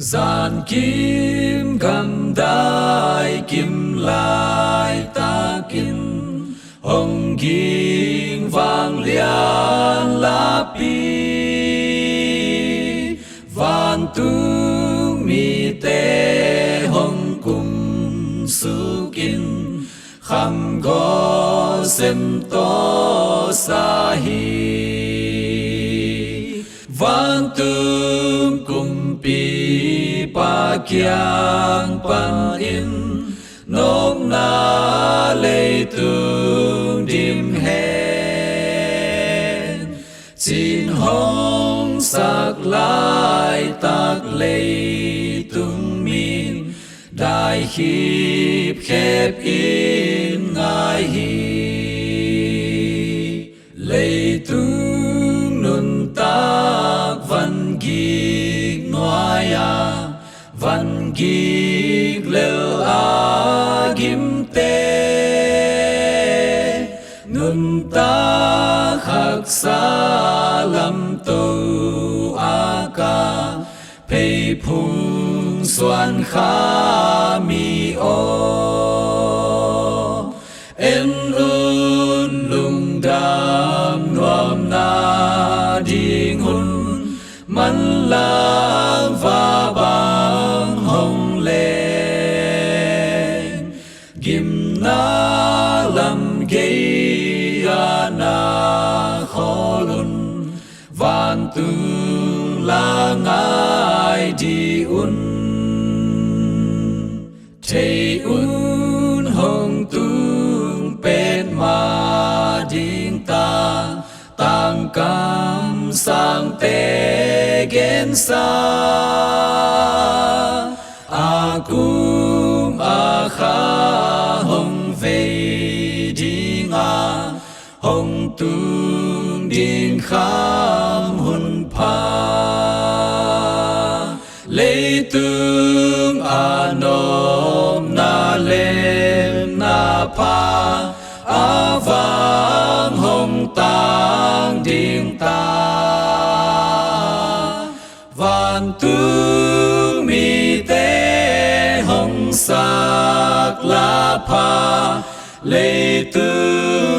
Giàn kim cầm đai kim lai ta kim hồng kim vang lian la pi van tung mi te hồng cung su kim kham go sem to sa hi van tung cung pi pa kiang pan in nop na lei tung dim hen chín hong sak lai tak lei tung min đại khiếp khép in ngài hi lei tung nun tak văn gig noaya văn gig lel a gim te nun ta khắc sa lam tu a ca pei phung xoan kha mi o en un lung dam nuam na ding hun man lang va bang hong lên gim na lam gay na khó lun van tương la ngai di un thầy un hong tung pen ma ding ta tang cam sang te gen sa a kum a kha hong ve ding a hong tung ding kham hun pa lei tung a nom na lem na pa a vang hong tang ding ta van tung mi te hong sak la pa lei tung